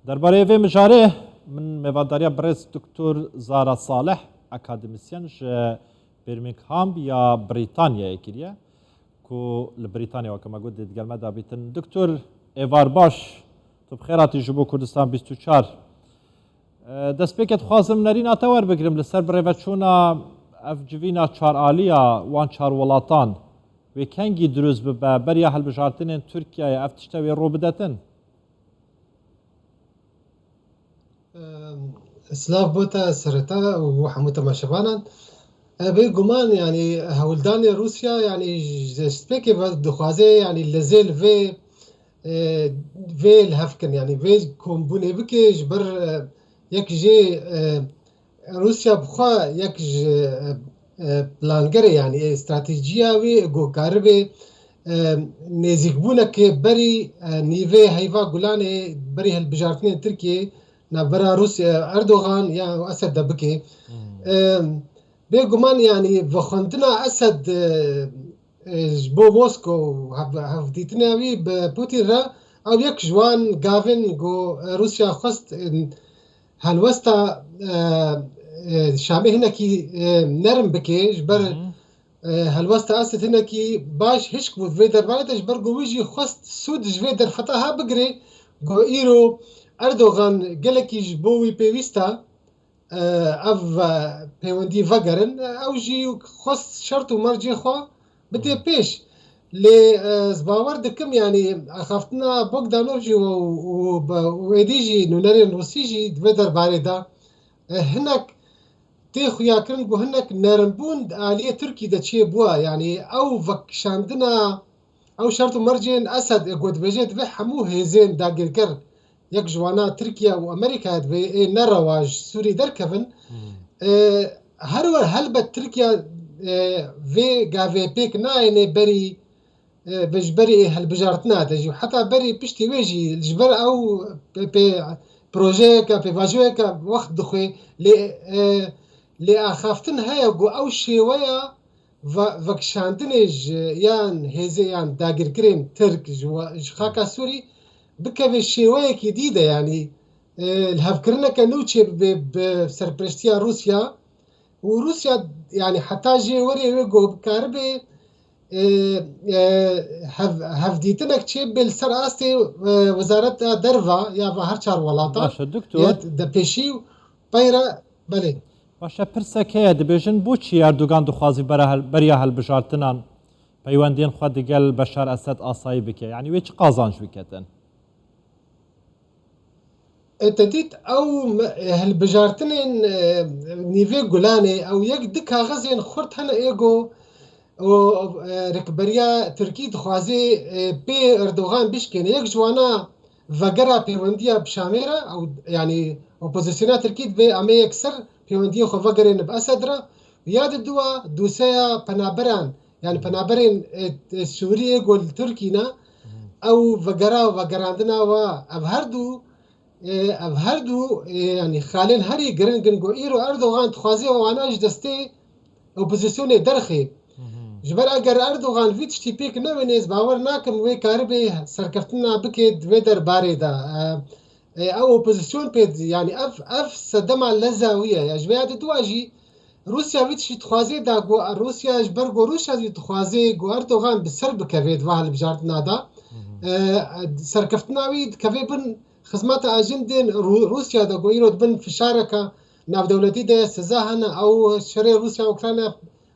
درباره وی مجاره من میواداریا برس دکتر زارا صالح اکادمیسین ج برمنگهام یا بریتانیا کریه کو لبریتانیا وکما گود دیگر ما دابیتن دکتر ایوار باش تو بخیراتی جبو کردستان 24 دست پیکت خوازم نرین آتاور بگیرم لسر بریوچونا اف جوینا چار آلیا وان چار ولاتان و کنگی دروز به بریا حل بجارتن ترکیه افتشتا و رو بدتن سلاف بوتا سرتا وحموتا ماشبانا بيقومان يعني هولدان روسيا يعني سبيكي دخوازي يعني لازال في الهفكن يعني في كومبوني بكي جبر يك جي روسيا بخوا يك بلانجري يعني استراتيجية جو كاربي نزيك بونا كي بري نيفي هيفا قولاني بري هالبجارتين تركيا نبرا روسيا أردوغان يا أسد دبكي بيقومان يعني بخندنا أسد بو موسكو هفديتنا وي بوتين را أو يك جوان غافن جو روسيا خست هالوستا شامي هنا كي نرم بكي جبر هالوستا أسد هنا كي باش هشك وفيدر بعدش برجو ويجي خست سود جفيدر فتاها بقري جو إيرو أردوغان قالك يجبوي بيويستا أف بيوندي فقرن أو جي خص شرط ومرجي خوا بدي بيش لزباور دكم يعني أخافتنا بوغدانوفجي وإديجي نونرين روسيجي دفدر باردا هناك تيخو ياكرن جو هناك نرمبون آلية تركي دا تشي بوا يعني أو فكشاندنا أو شرط ومرجين أسد قد بجيت به حمو هيزين داقر كر يك جوانا تركيا وامريكا في نرواج سوري دركفن هرول هلبت تركيا في غافي بيك نايني بري بجبري هالبجارتنا تجي حتى بري بشتي ويجي الجبر او بي بروجيكا بي فاجويكا وقت دخوي لي اخافتن هيا جو او شيويا فكشاندنج يان هيزي يان داقر كرين ترك خاكا سوري بكبي شيوية جديدة يعني الهفكرنا كانوتشي بسربرستيا روسيا وروسيا يعني حتى جي وري ويجو بكاربي هفديتنك تشي بالسراسي وزارة درفا يا بحر شار ولاتا باشا دكتور دبشي بايرا بله باشا پرسك هيا دبيجن بوچي اردوغان دخوازي بريا هالبجارتنان پيواندين خود دقل بشار اسد آساي بكي يعني ويش قازانش بكتن تديت او هالبجارتنين نيفي قولاني او يك دكا غزين خورت هنا ايجو ركبريا تركي دخوازي بي اردوغان بيشكين يك جوانا فقرا بيونديا بشاميرا او يعني اوبوزيسيونا تركي بي امي يكسر بيونديا خو فقرين باسدرا ياد الدوا دوسيا بنابران يعني بنابرين سوريا قول تركينا او فقرا وفقراندنا وابهردو يعني خالين هري جرينجن جو ايرو اردوغان تخوازي واناج دستي اوبوزيسيوني درخي جبر اگر اردوغان فيتش تي بيك نوينيز باور ناكم وي كاربي سركفتنا بكيد ويدر باريدا او اوبوزيسيون بيد يعني اف صدمة لزاوية يا جبيات دواجي روسيا فيتش تخوازي دا جو روسيا جبر جو روسيا تخوازي جو اردوغان بسر بكفيد واهل بجارتنا دا سركفتنا ويد كفيبن خدمات أجندين روسيا دا قويرو دبن في شاركة ناف دولتي دا سزاهنا أو شري روسيا وأوكرانيا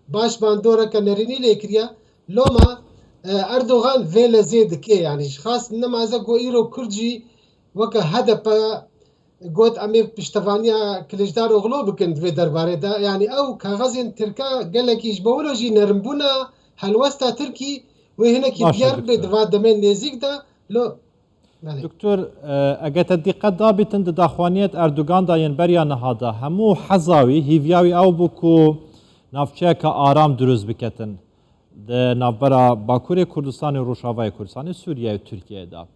باش باندورة نريني ليكريا لوما أردوغان فيلا زيد كي يعني خاص إنما إذا قويرو كرجي وكا هدف قوت أمي بشتفانيا كليجدار وغلو بكند في درباري دا يعني أو كغازين تركا قال لك يجبولو جي نرمبونا هالوستا تركي وهنا كي ديار بدفا دمين نزيك دا لو دكتور اگه دقت دابتن داخوانیت اردوغان دا بریا نهادا همو حزاوی هیویاوی او بکو نافچه که آرام دروز بکتن ده نافبرا باکور کردستان و روشاوای کردستان سوریه و ترکیه دا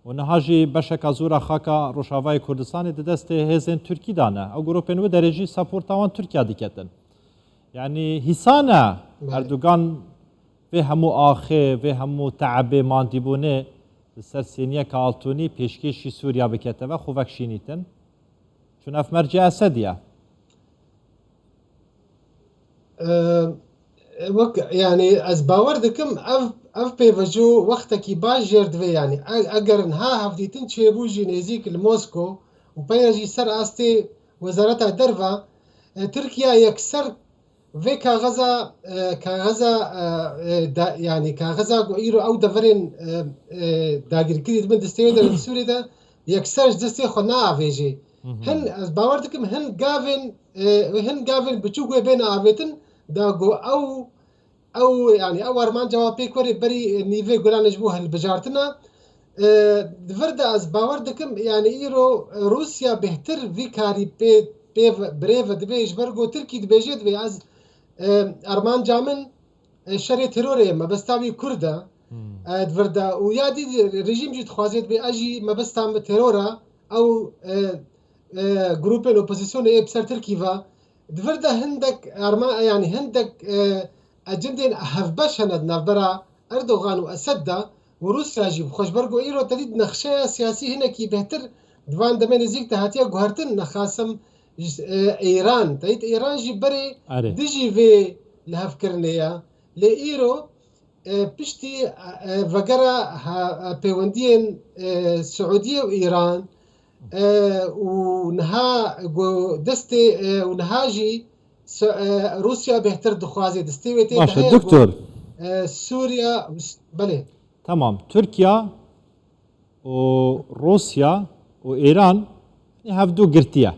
و نهاجی بشک زورا خاکا روشاوای کردستان ده دست هزین ترکی دانه او گروپن و درجی سپورتاوان ترکیه دیکتن یعنی حسانه اردوغان به همو آخه به همو تعبه ماندیبونه لسر سینیه که آلتونی پیشکشی سوریا بکته و خوبک شینیتن چون اف مرجع اسدیه وەک ینی ئەس باوەڕ دەکەم ئەف پێوەجوو وەختێکی باش ژێردوێ ینی ئەگەرن ها هەفتیتن چێبووژی نێزیک لە مۆسکۆ و پەیەژی سەر ئاستێ وەزارەتە دەرڤە تورکیا یەکسەر vê kaxeza yanî kaxeza ku îro ew deverên dagirkirî dibin destê wê de li Sûriyê de yekser ji destê xwe naavêjê. Hin ez bawer dikim hin gavên biçûk wê bên avêtin da got ew yanî ew armanca wa pêk werê berî nîvê gulan ji bo hilbijartina di vir de ez bawer dikim yanî îro Rûsya bêhtir vî karî birêve dibe ji ber got Tirkî dibêje divê ez armanca min şerê terorê mebesta wî Kurd e di vir de û ya dî rejîm jî dixwaze divê ez jî mebesta min terora ew grupên opozîsyonê ê bi ser Tirkî ve di vir de hindek yanî hindek ecendên hevbeş hene di navbera Erdogan û Esed de û Rûsya jî xweşber got îro tedî nexşeya siyasî hinekî bêhtir di van demê nêzik de hatiye guhertin nexasim îran tedî îran jî berê dijî vê li hevkirinê ye lê îro piştî vegera pêwendiyên Siûdiyê û îran û niha destê û niha jî Rûsya bêhtir dixwaze destê wê tê باشه دکتور Sûriya belê tamam Türkiye û Rusya û İran hevdû girtiye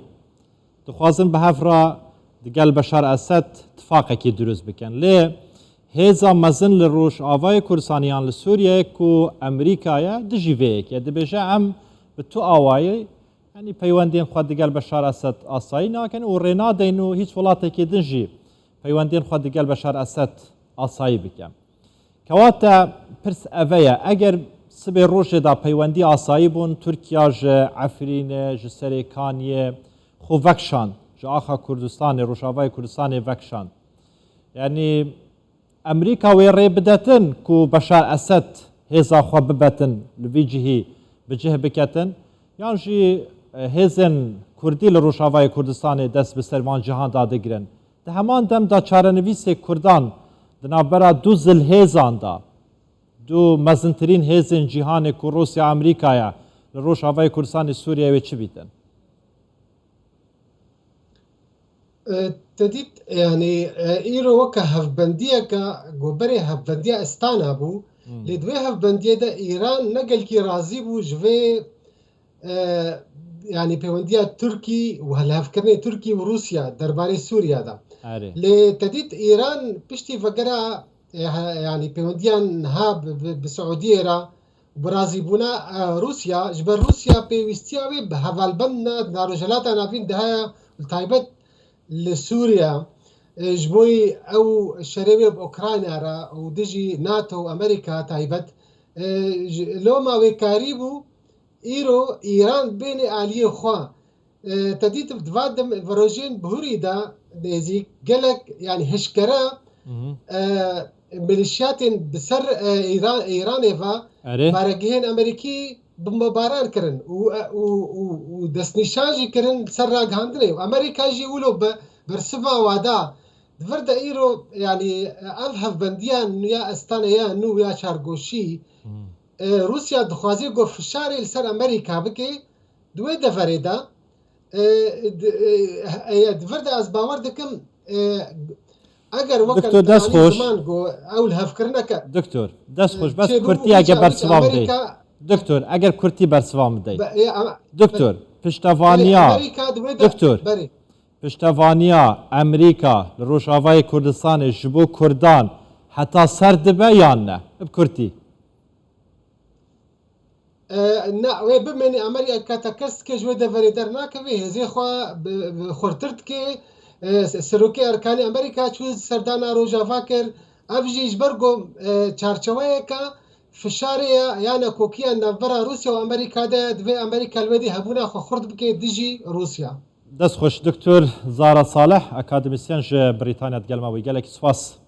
dixwazin bi hev re digel Beşar Esed tifaqekî durust bikin lê hêza mezin li Rojavayê Kurdistaniyan li Sûriyeyê ku Emerîkaya dijî vê yekê dibêje em bi tu awayê yanî peywendên xwe digel Beşar Esed asayî nakin û rê nadeyn û hîç welatekê din jî peywendên xwe digel Beşar Esed asayî bikin. Kewata pirs ev ye eger sibê rojê da peywendî asayî bûn Tirkiya ji Efrînê ji serê Kaniyê xwe vekşand ji axa Kurdistanê Rojavayê Kurdistanê vekşand. Yani Emerîka wê rê bidetin ku Beşar Esed hêza xwe bibetin li vî cihî bi cih biketin yan jî hêzên Kurdî li Rojavayê Kurdistanê dest bi ser van cihan da digirin. Di heman dem da çarenivîsê Kurdan di navbera du zilhêzan da du mezintirîn hêzên cîhanê ku Rûsya Emerîkaya li Rojavayê Kurdistanê Sûriyeyê wê çi bîtin? تدید یعنی ایرو وکه هفبندیه گوبره هفبندیه استانا بو لدوی هفبندیه ده ایران نگل کی راضی بو جوه یعنی پیوندیه ترکی و هلهفکرنه ترکی و روسیا درباره سوریا ده لتدید ایران پشتی وگره یعنی پیوندیان ها بسعودیه را برازی بونا روسیا جبر روسیا پیوستیاوی به هوالبند ناروجلات نافین ده تایبت لسوريا جبوي او شريبه باوكرانيا را ودجي ناتو امريكا تايبت لو ما وكاريبو ايرو ايران بين اليه خوا تديت بدفادم فروجين بهوري دا نزيك قالك يعني هشكرا ميليشيات بسر ايران فا بارجين امريكي بمباران کرن و دستنیشاجی کرن سر را گاندنه و امریکا جی ولو برسفا وادا دفرد ایرو یعنی الهف بندیان یا استانه یا نو یا چارگوشی روسیا دخوازی گو فشاری لسر امریکا بکی دوی دفرده دفرد از باور دکم اگر وقت زمان گو اول هف کرنه که دکتور دست خوش بس کرتی اگه برسوام دی دکتور اگر کرتی برسوام دی دکتور پشتوانیا دکتور پشتوانیا امریکا لروجاوای کردستان جبو کردان حتی سر دبه یا نه بکرتی نه وی بمنی امریکا تکست که جوه دوری در ناکوی هزی خواه خورترد که سروکی ارکانی امریکا چوز سردانا روجاوا کر افجیج برگو چارچوه که فشاريا يعني كوكيا نبرا روسيا وامريكا ده دوي امريكا الودي هبونا خو خرد بكي ديجي روسيا دست خوش دكتور زارا صالح اكاديميسيان بريطانيا تقال ما ويقال لك سواس